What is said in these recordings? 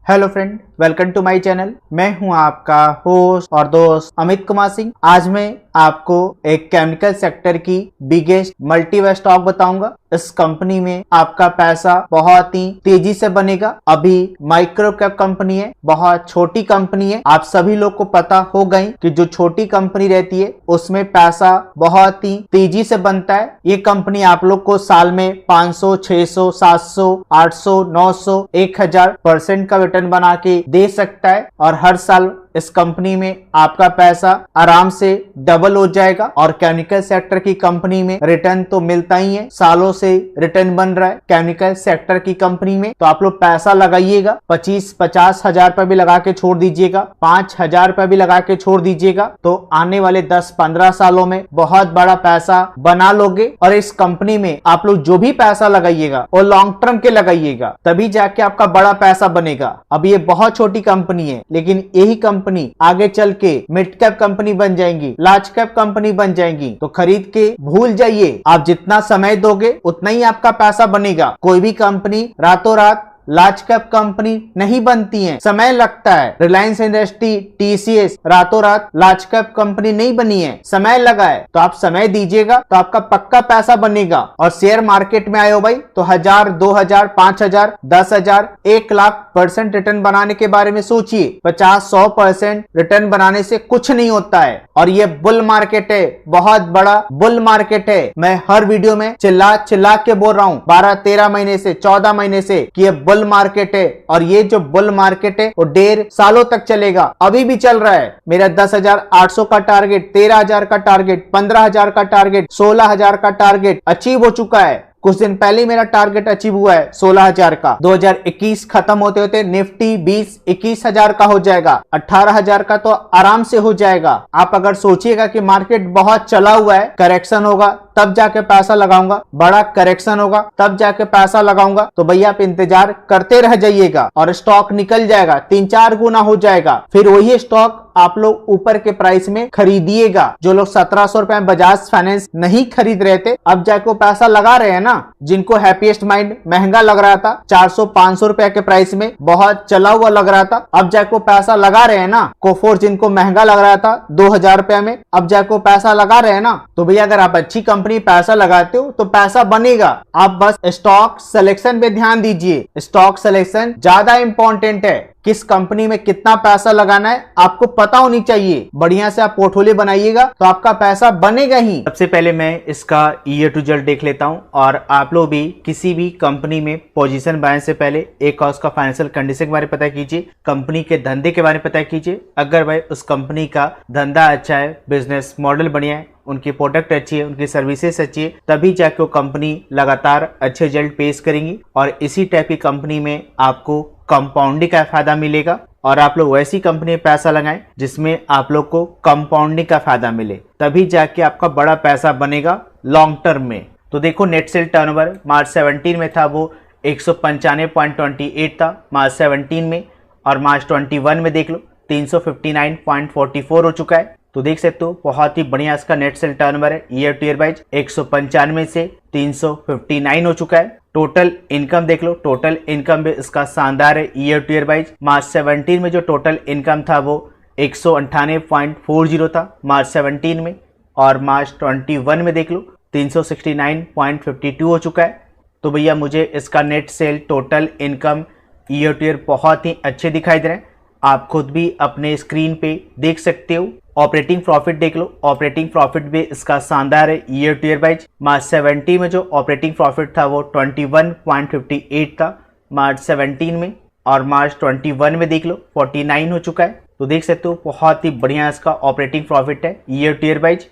Hello friend, welcome to my channel. मैं हूं आपका होस्ट और दोस्त अमित कुमार सिंह। आज मैं आपको एक केमिकल सेक्टर की बिगेस्ट मल्टी स्टॉक बताऊंगा। इस कंपनी में आपका पैसा बहुत ही तेजी से बनेगा। अभी माइक्रो कैप कंपनी है, बहुत छोटी कंपनी है। आप सभी लोग को पता हो गई कि जो छोटी कंपनी रहती है उसमें पैसा बहुत ही तेजी से बनता है। ये कंपनी आप लोग को साल में 500, 600, 700, 800, 900, 1000% का रिटर्न बना के दे सकता है और हर साल इस कंपनी में आपका पैसा आराम से डबल हो जाएगा। और केमिकल सेक्टर की कंपनी में रिटर्न तो मिलता ही है, सालों से रिटर्न बन रहा है केमिकल सेक्टर की कंपनी में। तो आप लोग पैसा लगाइएगा, 25-50 हजार रुपए भी लगा के छोड़ दीजिएगा, 5,000 रुपए भी लगा के छोड़ दीजिएगा, तो आने वाले 10-15 सालों में बहुत बड़ा पैसा बना लोगे। और इस कंपनी में आप लोग जो भी पैसा लगाइएगा वो लॉन्ग टर्म के लगाइएगा, तभी जाके आपका बड़ा पैसा बनेगा। अब ये बहुत छोटी कंपनी है, लेकिन यही कंपनी आगे चल के मिड कैप कंपनी बन जाएंगी, लार्ज कैप कंपनी बन जाएंगी। तो खरीद के भूल जाइए, आप जितना समय दोगे उतना ही आपका पैसा बनेगा। कोई भी कंपनी रातों रात लार्ज कैप कंपनी नहीं बनती है, समय लगता है। रिलायंस इंडस्ट्री, टीसीएस रातों रात लार्ज कैप कंपनी नहीं बनी है, समय लगा है। तो आप समय दीजिएगा तो आपका पक्का पैसा बनेगा। और शेयर मार्केट में आए हो भाई तो 1000, 2000, 5000, 10,000, 1,00,000% रिटर्न बनाने के बारे में सोचिए। 50-100% रिटर्न बनाने से कुछ नहीं होता है। और ये बुल मार्केट है, बहुत बड़ा बुल मार्केट है। मैं हर वीडियो में चिल्ला चिल्ला के बोल रहा हूँ 12-13 महीने से, 14 महीने से कि ये बुल मार्केट है। और ये जो बुल मार्केट है वो 1.5 सालों तक चलेगा, अभी भी चल रहा है। मेरा 10,800 का टारगेट, 13,000 का टारगेट, 15,000 का टारगेट, 16,000 का टारगेट अचीव हो चुका है। कुछ दिन पहले मेरा टारगेट अचीव हुआ है 16,000 का। 2021 खत्म होते होते निफ्टी 20-21,000 का हो जाएगा, 18,000 का तो आराम से हो जाएगा। आप अगर सोचिएगा कि मार्केट बहुत चला हुआ है, करेक्शन होगा तब जाके पैसा लगाऊंगा, बड़ा करेक्शन होगा तब जाके पैसा लगाऊंगा, तो भैया आप इंतजार करते रह जाइएगा और स्टॉक निकल जाएगा, 3-4 गुना हो जाएगा। फिर वही स्टॉक आप लोग ऊपर के प्राइस में खरीदिएगा। जो लोग 1700 रुपए में बजाज फाइनेंस नहीं खरीद रहे थे, अब जाके वो पैसा लगा रहे हैं ना। जिनको हैप्पीएस्ट माइंड महंगा लग रहा था, 400-500 रुपए के प्राइस में बहुत चला हुआ लग रहा था, अब जाके वो पैसा लगा रहे हैं ना। कोफोर जिनको महंगा लग रहा था 2,000 रुपए में, अब जाके वो पैसा लगा रहे हैं ना। तो भैया अगर आप अच्छी कंपनी पैसा लगाते हो तो पैसा बनेगा। आप बस स्टॉक सिलेक्शन पे ध्यान दीजिए, स्टॉक सिलेक्शन ज्यादा इंपॉर्टेंट है। किस कंपनी में कितना पैसा लगाना है आपको पता होनी चाहिए। बढ़िया से आप पोर्टफोलियो बनाइएगा तो आपका पैसा बनेगा ही। सबसे पहले मैं इसका ईयर टू जेड देख लेता हूं, और आप लोग भी किसी भी कंपनी में पोजीशन बनाने से पहले एक और उसका फाइनेंशियल कंडीशन के बारे में पता कीजिए, कंपनी के धंधे के बारे में पता कीजिए। अगर भाई उस कंपनी का धंधा अच्छा है, बिजनेस मॉडल बढ़िया है, उनकी प्रोडक्ट अच्छी है, उनकी सर्विसेज अच्छी है, तभी जाके वो कंपनी लगातार अच्छे रिजल्ट पेश करेंगी। और इसी टाइप की कंपनी में आपको कंपाउंडिंग का फायदा मिलेगा। और आप लोग वैसी कंपनी में पैसा लगाएं जिसमें आप लोग को कंपाउंडिंग का फायदा मिले, तभी जाके आपका बड़ा पैसा बनेगा लॉन्ग टर्म में। तो देखो नेट सेल टर्नओवर मार्च 17 में था वो 195.28 था मार्च 17 में, और मार्च 21 में देख लो 359.44 हो चुका है। तो देख सकते हो बहुत ही बढ़िया इसका नेट सेल टर्नओवर है। ईयर टू ईयर वाइज 195 से 359 हो चुका है। टोटल इनकम देख लो, टोटल इनकम भी इसका शानदार है। ईयर टू ईयर वाइज मार्च 17 में जो टोटल इनकम था वो 198.40 था मार्च 17 में, और मार्च 21 में देख लो 369.52 हो चुका है। तो भैया मुझे इसका net cell total income year to year बहुत ही अच्छे दिखाई दे रहे हैं। आप खुद भी अपने स्क्रीन पे देख सकते हो। ऑपरेटिंग प्रॉफिट देख लो, ऑपरेटिंग प्रॉफिट भी इसका शानदार है। ईयर टू ईयर वाइज मार्च 17 में जो ऑपरेटिंग प्रॉफिट था वो 21.58 था मार्च 17 में, और मार्च 21 में देख लो 49 हो चुका है। तो देख सकते हो बहुत ही बढ़िया इसका ऑपरेटिंग प्रॉफिट है। ईयर टू ईयर वाइज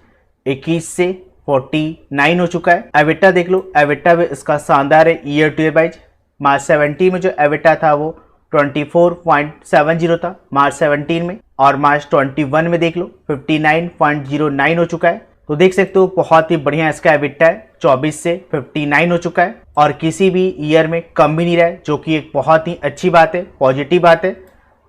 21 से 49 हो चुका है। एबिटा देख लो, एबिटा भी इसका शानदार है। ईयर टू ईयर वाइज मार्च 17 में जो एबिटा था वो 24.70 था मार्च 17 में, और मार्च 21 में देख लो 59.09 हो चुका है। तो देख सकते हो बहुत ही बढ़िया इसका एबिटा है, 24 से 59 हो चुका है, और किसी भी ईयर में कम भी नहीं रहा है, जो कि एक बहुत ही अच्छी बात है, पॉजिटिव बात है।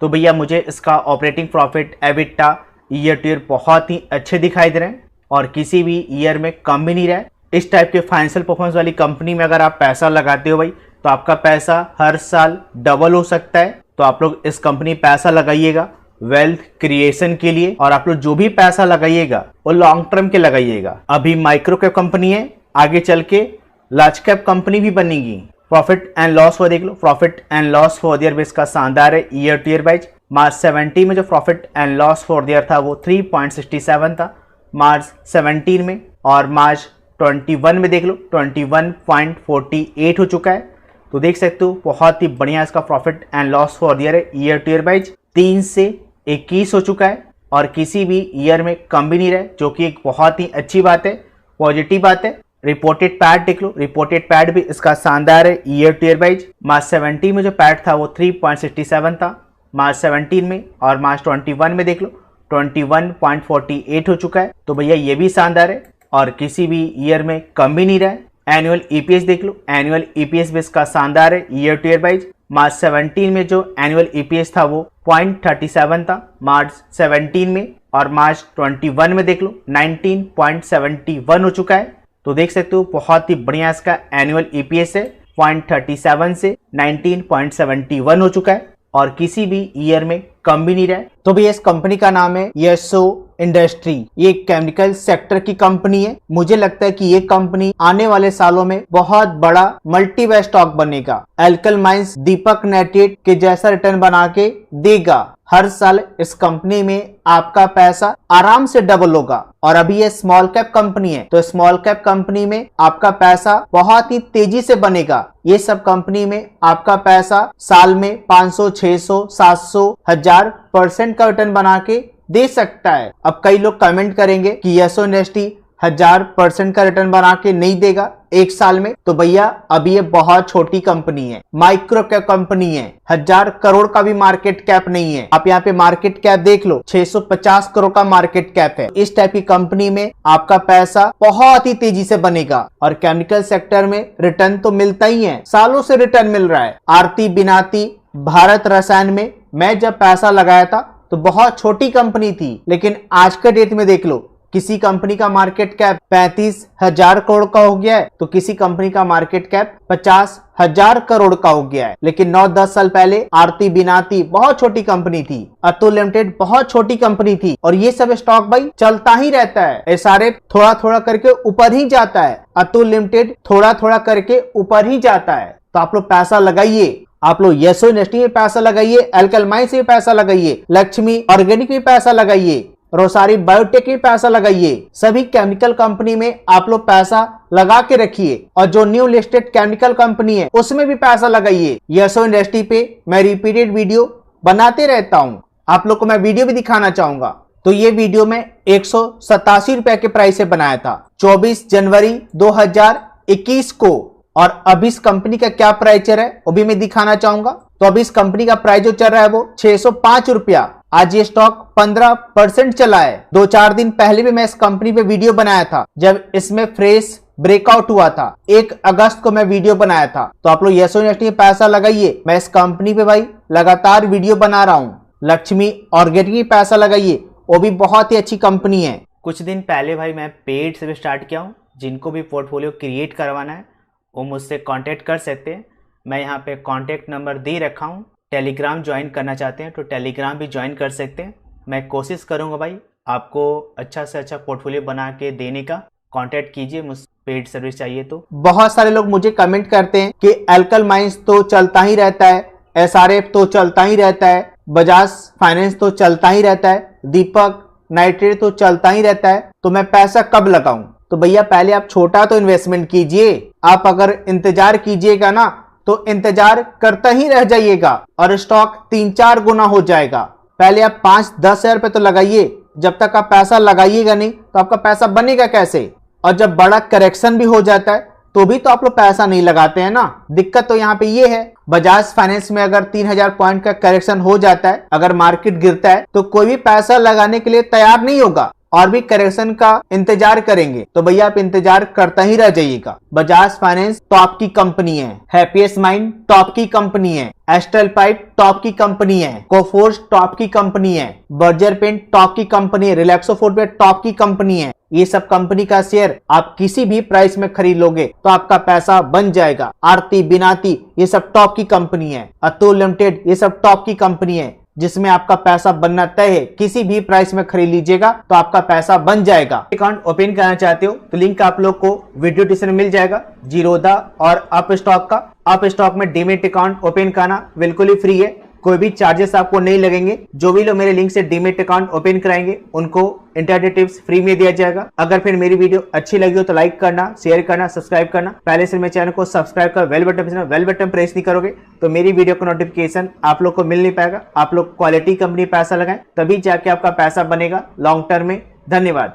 तो भैया मुझे इसका operating profit, EBITDA year to year बहुत ही अच्छे दिखाई दे रहे हैं, और किसी भी ईयर में कम भी नहीं रहा है। इस टाइप के फाइनेंशियल परफॉर्मेंस वाली कंपनी में अगर आप पैसा लगाते हो भाई, तो आपका पैसा हर साल डबल हो सकता है। तो आप लोग इस कंपनी पैसा लगाइएगा वेल्थ क्रिएशन के लिए, और आप लोग जो भी पैसा लगाइएगा वो लॉन्ग टर्म के लगाइएगा। अभी माइक्रो कैप कंपनी है, आगे चल के लार्ज कैप कंपनी भी बनेगी। प्रॉफिट एंड लॉस को देख लो, profit and loss for the year base का शानदार है ईयर टू ईयर वाइज। मार्च 17 में जो profit and loss for the year था वो 3.67 था मार्च 17 में, और मार्च 21 में देख लो 21.48 हो चुका है। तो देख सकते हो बहुत ही बढ़िया इसका profit and loss for the year है ईयर टू ईयर वाइज। 3 से 21 हो चुका है और किसी भी ईयर में कम भी नहीं रहे, जो कि एक बहुत ही अच्छी बात है, पॉजिटिव बात है। रिपोर्टेड पैड देख लो, रिपोर्टेड पैड भी इसका शानदार है ईयर टू ईयर वाइज। मार्च 17 में जो पैड था वो 3.67 था मार्च 17 में, और मार्च 21 में देख लो 21.48 हो चुका है। तो भैया ये भी शानदार है और किसी भी ईयर में कम भी नहीं रहा है। एनुअल ईपीएस देख लो, एनुअल ईपीएस भी इसका शानदार है ईयर टू ईयर वाइज। मार्च 17 में जो एनुअल ईपीएस था वो 0.37 था मार्च 17 में, और मार्च 21 में देख लो 19.71 हो चुका है। तो देख सकते हो बहुत ही बढ़िया इसका एनुअल ईपीएस है, 0.37 से 19.71 हो चुका है और किसी भी ईयर में कम भी नहीं रहा है। तो भैया इस कंपनी का नाम है येसो इंडस्ट्री। ये केमिकल सेक्टर की कंपनी है। मुझे लगता है कि ये कंपनी आने वाले सालों में बहुत बड़ा मल्टी बैग स्टॉक बनेगा। एल्कल माइंस दीपक नाइट्रेट के जैसा रिटर्न बना के देगा। हर साल इस कंपनी में आपका पैसा आराम से डबल होगा। और अभी ये स्मॉल कैप कंपनी है, तो स्मॉल कैप कंपनी में आपका पैसा बहुत ही तेजी से बनेगा। ये सब कंपनी में आपका पैसा साल में 500, 600, 700, 1000% का रिटर्न बना के दे सकता है। अब कई लोग कमेंट करेंगे कि येसो इंडस्ट्री 1000% का रिटर्न बना के नहीं देगा एक साल में। तो भैया अभी ये बहुत छोटी कंपनी है, माइक्रो कैप कंपनी है, 1000 करोड़ का भी मार्केट कैप नहीं है। आप यहाँ पे मार्केट कैप देख लो, 650 करोड़ का मार्केट कैप है। इस टाइप की कंपनी में आपका पैसा बहुत ही तेजी से बनेगा। और केमिकल सेक्टर में रिटर्न तो मिलता ही है, सालों से रिटर्न मिल रहा है। आरती बिनाती भारत रसायन में मैं जब पैसा लगाया था तो बहुत छोटी कंपनी थी, लेकिन आज के डेट में देख लो किसी कंपनी का मार्केट कैप 35,000 करोड़ का हो गया है, तो किसी कंपनी का मार्केट कैप 50,000 करोड़ का हो गया है। लेकिन 9-10 साल पहले आरती बिनाती बहुत छोटी कंपनी थी, अतुल लिमिटेड बहुत छोटी कंपनी थी, और ये सब स्टॉक भाई चलता ही रहता है। एसआरएफ थोड़ा थोड़ा करके ऊपर ही जाता है, अतुल लिमिटेड थोड़ा थोड़ा करके ऊपर ही जाता है। तो आप लोग पैसा लगाइए, आप लोग येसो इंडस्ट्री में पैसा लगाइए, एल्कल माइंस में पैसा लगाइए, लक्ष्मी ऑर्गेनिक में पैसा लगाइए, रोसारी बायोटेक में पैसा लगाइए। सभी केमिकल कंपनी में आप लोग पैसा लगा के रखिए, और जो न्यू लिस्टेड केमिकल कंपनी है उसमें भी पैसा लगाइए। येसो इंडस्ट्री पे मैं रिपीटेड वीडियो बनाते रहता हूँ, आप लोग को मैं वीडियो भी दिखाना चाहूंगा। तो ये वीडियो मैं 187 रुपए के प्राइस से बनाया था 24 जनवरी 2021 को, और अभी इस कंपनी का क्या प्राइस चल रहा है वो भी मैं दिखाना चाहूंगा। तो अभी इस कंपनी का प्राइस जो चल रहा है वो 605 रुपया। आज ये स्टॉक 15% चला है। 2-4 दिन पहले भी मैं इस कंपनी पे वीडियो बनाया था, जब इसमें फ्रेश ब्रेकआउट हुआ था। 1 अगस्त को मैं वीडियो बनाया था। तो आप लोग येसो इंडस्ट्री में पैसा लगाइए, मैं इस कंपनी पे भाई लगातार वीडियो बना रहा हूँ। लक्ष्मी ऑर्गेनिक में पैसा लगाइए, वो भी बहुत ही अच्छी कंपनी है। कुछ दिन पहले भाई मैं पेड से भी स्टार्ट किया हूँ। जिनको भी पोर्टफोलियो क्रिएट करवाना है वो मुझसे कांटेक्ट कर सकते हैं। मैं यहाँ पे कांटेक्ट नंबर दे रखा हूँ। टेलीग्राम ज्वाइन करना चाहते हैं तो टेलीग्राम भी ज्वाइन कर सकते हैं। मैं कोशिश करूँगा भाई आपको अच्छा से अच्छा पोर्टफोलियो बना के देने का। कांटेक्ट कीजिए, मुझसे पेड सर्विस चाहिए तो। बहुत सारे लोग मुझे कमेंट करते हैं कि एल्कल माइंस तो चलता ही रहता है, एसआरएफ तो चलता ही रहता है, बजाज फाइनेंस तो चलता ही रहता है, दीपक नाइट्रेट तो चलता ही रहता है, तो मैं पैसा कब लगाऊं? तो भैया पहले आप छोटा तो इन्वेस्टमेंट कीजिए। आप अगर इंतजार कीजिएगा ना तो इंतजार करता ही रह जाइएगा और स्टॉक 3-4 गुना हो जाएगा। पहले आप 5-10 हजार रुपए तो लगाइए। जब तक आप पैसा लगाइएगा नहीं तो आपका पैसा बनेगा कैसे? और जब बड़ा करेक्शन भी हो जाता है तो भी तो आप लोग पैसा नहीं लगाते हैं ना। दिक्कत तो यहाँ पे ये है, बजाज फाइनेंस में अगर 3000 पॉइंट का करेक्शन हो जाता है, अगर मार्केट गिरता है तो कोई भी पैसा लगाने के लिए तैयार नहीं होगा और भी करेक्शन का इंतजार करेंगे। तो भैया आप इंतजार करता ही रह जाइएगा। बजाज फाइनेंस टॉप की कंपनी है, हैप्पीएस्ट माइंड टॉप की कंपनी है, एस्ट्रल पाइप टॉप की कंपनी है, कोफोर्स टॉप की कंपनी है, बर्जर पेंट टॉप की कंपनी है, रिलैक्सो फुटवेयर टॉप की कंपनी है। ये सब कंपनी का शेयर आप किसी भी प्राइस में खरीद लोगे तो आपका पैसा बन जाएगा। आरती, बिनाती ये सब टॉप की कंपनी है। अतुल लिमिटेड ये सब टॉप की कंपनी है जिसमें आपका पैसा बनना तय है। किसी भी प्राइस में खरीद लीजिएगा तो आपका पैसा बन जाएगा। अकाउंट ओपन करना चाहते हो तो लिंक आप लोग को वीडियो डिस्क्रिप्शन में मिल जाएगा। जीरोधा और अप स्टॉक का। अप स्टॉक में डीमेट अकाउंट ओपन करना बिल्कुल ही फ्री है, कोई भी चार्जेस आपको नहीं लगेंगे। जो भी लोग मेरे लिंक से डीमेट अकाउंट ओपन कराएंगे उनको इंटरनेट टिप्स फ्री में दिया जाएगा। अगर फिर मेरी वीडियो अच्छी लगी हो तो लाइक करना, शेयर करना, सब्सक्राइब करना। पहले से मेरे चैनल को सब्सक्राइब कर बेल बटन प्रेस नहीं करोगे तो मेरी वीडियो का नोटिफिकेशन आप लोग को मिल नहीं पाएगा। आप लोग क्वालिटी कंपनी पैसा लगाएं तभी जाके आपका पैसा बनेगा लॉन्ग टर्म में। धन्यवाद।